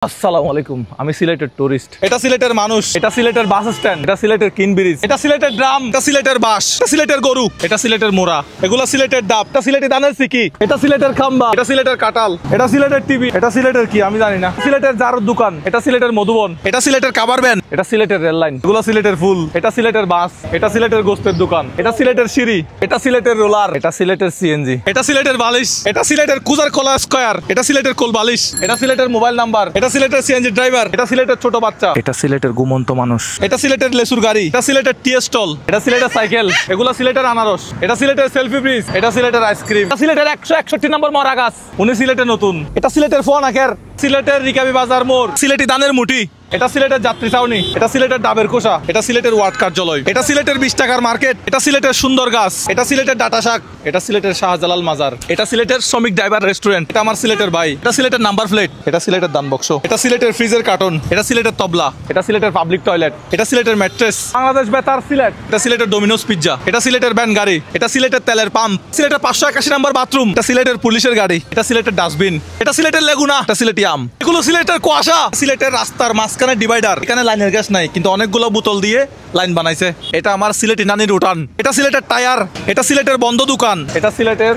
আসসালামু আলাইকুম। আমি সিলেটের টুরিস্ট। এটা সিলেটের মানুষ, এটা সিলেটের বাস স্ট্যান্ড, এটা সিলেটের কিন ব্রিজ, এটা সিলেটের ড্রাম, এটা সিলেটের বাঁশ, এটা সিলেটের গরু, এটা সিলেটের মোড়া, এগুলো সিলেটের ডাব, এটা সিলেটের ধানের সিকি, এটা সিলেটের খাম্বা, এটা সিলেটের কাঁঠাল, এটা সিলেটের টিভি, এটা সিলেটের কি আমি জানি না, সিলেটের জারুর দোকান, এটা সিলেটের মধুবন, এটা সিলেটের কাবার ভ্যান, এটা সিলেটের রেল লাইন, এগুলো সিলেটের ফুল, এটা সিলেটের বাস, এটা সিলেটের গোস্তের দোকান, এটা সিলেটের সিঁড়ি, এটা সিলেটের রোলার, এটা সিলেটের সিএনজি, এটা সিলেটের বালিশ, এটা সিলেটের কুজার কলা স্কয়ার, এটা সিলেটের কোল বালিশ, এটা সিলেটের মোবাইল নাম্বার, এটা সিলেটের সিএনজি ড্রাইভার, এটা সিলেটের ছোট বাচ্চা, এটা সিলেটের ঘুমন্ত মানুষ, এটা সিলেটের লেসুর গাড়ি, এটা সিলেটের টি স্টল, এটা সিলেটের সাইকেল, এগুলো সিলেটের আনারস, এটা সিলেটের সেলফি ব্রিজ, এটা সিলেটের আইসক্রিম, এটা সিলেটের 161 নম্বর মরা গাছ, উনি সিলেটের নতুন, এটা সিলেটের ফোন আকের, সিলেটের রিকাবি বাজার মোড়, সিলেটি ধানের মুঠি, এটা সিলেটের যাত্রী ছাউনি, এটা সিলেটের ডাবের কোষা, এটা সিলেটের ওয়ার্ড কার্যালয়, এটা সিলেটের 20 টাকার মার্কেট, এটা সিলেটের সুন্দর গাছ, এটা সিলেটের ডাটা শাক, এটা সিলেটের শাহজালাল মাজার, এটা সিলেটের শ্রমিক ড্রাইভার রেস্টুরেন্ট, এটা আমার সিলেটের ভাই, এটা সিলেটের নাম্বার প্লেট, এটা সিলেটের দান বক্স, এটা সিলেটের ফ্রিজের কার্টন, এটা সিলেটের তবলা, এটা সিলেটের পাবলিক টয়লেট, এটা সিলেটের ম্যাট্রেস, বাংলাদেশ বেতার সিলেট, এটা সিলেটের ডোমিনোস পিজ্জা, এটা সিলেটের ভ্যান গাড়ি, এটা সিলেটের তেলের পাম্প, সিলেটের 581 নম্বর বাথরুম, এটা সিলেটের পুলিশের গাড়ি, এটা সিলেটের ডাস্টবিন, এটা সিলেটের লেগুনা, এটা সিলেটি আম, এগুলো সিলেটের কুয়াশা, সিলেটের রাস্তার মাঝখানে ডিভাইডার, এখানে লাইনের গ্যাস নাই কিন্তু অনেকগুলো বোতল দিয়ে লাইন বানাইছে, এটা আমার সিলেটি নানির উঠান, এটা সিলেটের টায়ার, এটা সিলেটের বন্ধ দোকান, এটা সিলেটের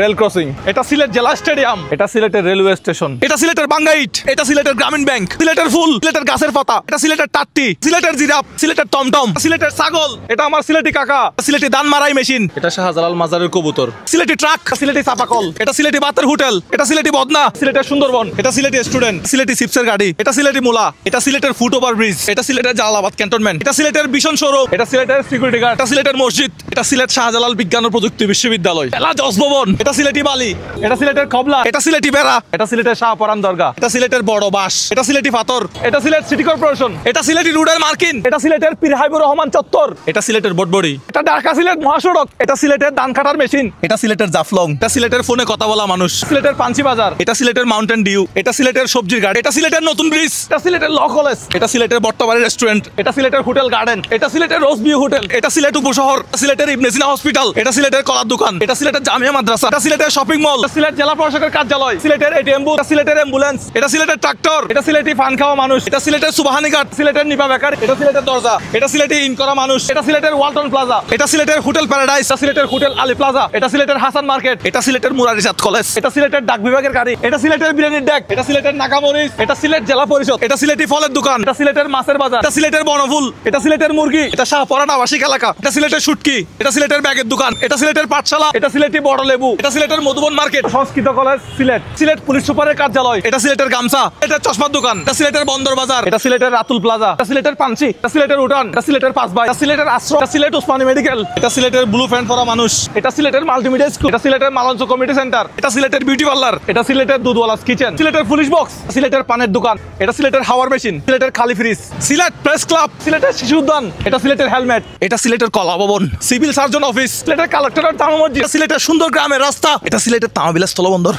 রেল ক্রসিং, এটা সিলেট জেলা স্টেডিয়াম, এটা সিলেটের রেলওয়ে স্টেশন, এটা সিলেটের বাঙ্গাইট, এটা সিলেটের গ্রামীণ ব্যাংক, সিলেটের ফুল, সিলেটের গাছের পাতা, এটা সিলেটের টাট্টি, সিলেটের জিরাফ, সিলেটের টমটম, সিলেটের ছাগল, এটা আমার সিলেটি কাকা, সিলেটি দান মারাই মেশিন, এটা শাহজালাল মাজারের কবুতর, সিলেটি ট্রাক, সিলেটি চাপাকল, এটা সিলেটি বাতের হোটেল, এটা সিলেটি বদনা, সিলেটের সুন্দরবন, এটা সিলেটি স্টুডেন্ট, সিলেটি চিপসের গাড়ি, এটা সিলেটি মুলা, এটা সিলেটের ফুট ওভার ব্রিজ, এটা সিলেটের জালালাবাদ ক্যান্টনমেন্ট, এটা সিলেটের ভীষণ সৌরভ, এটা সিলেটের সিকিউরিটি গার্ড, এটা সিলেটের মসজিদ, এটা সিলেট শাহজালাল বিজ্ঞান ও প্রযুক্তি বিশ্ববিদ্যালয়, এলা জজ ভবন, এটা সিলেটি বালি, এটা সিলেটের কবলা, এটা সিলেটি বেড়া, এটা সিলেটের শাহপরান দরগা, এটা সিলেটের বড় বাস, এটা সিলেটি পাথর, এটা সিলেট সিটি কর্পোরেশন, এটা সিলেটি রোডের মার্কিন, এটা সিলেটের পীর হাবিবুর রহমান চত্বর, এটা সিলেটের বটবড়ি, এটা ঢাকা সিলেট মহাসড়ক, এটা সিলেটের ধান কাটার মেশিন, এটা সিলেটের জাফলং, এটা সিলেটের ফোনে কথা বলা মানুষ, সিলেটের পাঞ্চি বাজার, এটা সিলেটের মাউন্টেন ডিউ, এটা সিলেটের সবজির ঘাট, এটা সিলেটের নতুন ব্রিজ, এটা সিলেটের ল কলেজ, এটা সিলেটের বর্তমানের রেস্টুরেন্ট, এটা সিলেটের হোটেল গার্ডেন, এটা সিলেটের রোজ ভিউ হোটেল, এটা সিলেট উপশহর, সিলেটের ইবনে সিনা হসপিটাল, এটা সিলেটের কলার দোকান, এটা সিলেটের জামিয়া মাদ্রাসা, এটা সিলেটের শপিং মল, সিলেট জেলা প্রশাসকের কার্যালয়, সিলেটের এটিএম বুথ, সিলেটের অ্যাম্বুলেন্স, এটা সিলেটের ট্রাক্টর, এটা সিলেটি ফান খাওয়া মানুষ, এটা সিলেটের সুবাহানি ঘাট, সিলেটের নিপা বেকার, এটা সিলেটের দরজা, এটা সিলেটি ইন করা মানুষ, এটা সিলেটের ওয়ালটন প্লাজা, এটা সিলেটের হোটেল প্যারাডাইস, এটা সিলেটের হোটেল আলী প্লাজা, এটা সিলেটের হাসান মার্কেট, এটা সিলেটের মুরারিসাদ কলেজ, এটা সিলেটের ডাক বিভাগের গাড়ি, এটা সিলেটের বিরিয়ানির ডেক, এটা সিলেটের নাগামরিচ, এটা সিলেট জেলা পরিষদ, এটা সিলেটি ফলের দোকান, এটা সিলেটের মাছের বাজার, এটা সিলেটের বনফুল, এটা সিলেটের মুরগি, এটা শাহপরান আবাসিক এলাকা, এটা সিলেটের শুটকি, এটা সিলেটের ব্যাগের দোকান, এটা সিলেটের পাঠশালা, এটা সিলেটি বড় লেবু, এটা সিলেটের মধুবন মার্কেট, সংস্কৃত কলেজ সিলেট, সিলেট পুলিশ সুপারের কার্যালয়, এটা সিলেটের গামছা, এটা চশমার দোকান, এটা সিলেটের বন্দর বাজার, এটা সিলেটের রাতুল প্লাজা, এটা সিলেটের পাঞ্চি, এটা সিলেটের উঠান, এটা সিলেটের পাঁচবাই, এটা সিলেটের আশ্রম, এটা সিলেট উসমানী মেডিকেল, এটা সিলেটের ব্লু ফ্যান পরা মানুষ, এটা সিলেটের মাল্টিমিডিয়া স্কুল, এটা সিলেটের মালঞ্চ কমিটি সেন্টার, এটা সিলেটের বিউটি পার্লার, এটা সিলেটের দুধওয়ালাস কিচেন, সিলেটের পুলিশ বক্স, সিলেটের পানের দোকান, এটা সিলেটের হাওয়ার মেশিন, সিলেটের খালি ফ্রিজ, সিলেট প্রেস ক্লাব, সিলেটের শিশু উদ্যান, এটা সিলেটের হেলমেট, এটা সিলেটের কলা ভবন, সিভিল সার্জন অফিস, সিলেটের কালেক্টরের জামা মসজিদ, সিলেটের সুন্দর গ্রামের রাস্তা, এটা সিলেটের তামাবিলাস স্থলবন্দর।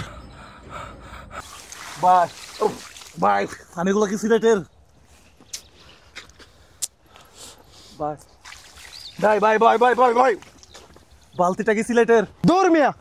ভাই ভাই পানিগুলো কি সিলেটের? ভাই ভাই ভাই ভাই ভাই ভাই বালতিটা কি সিলেটের? দূর মিয়া।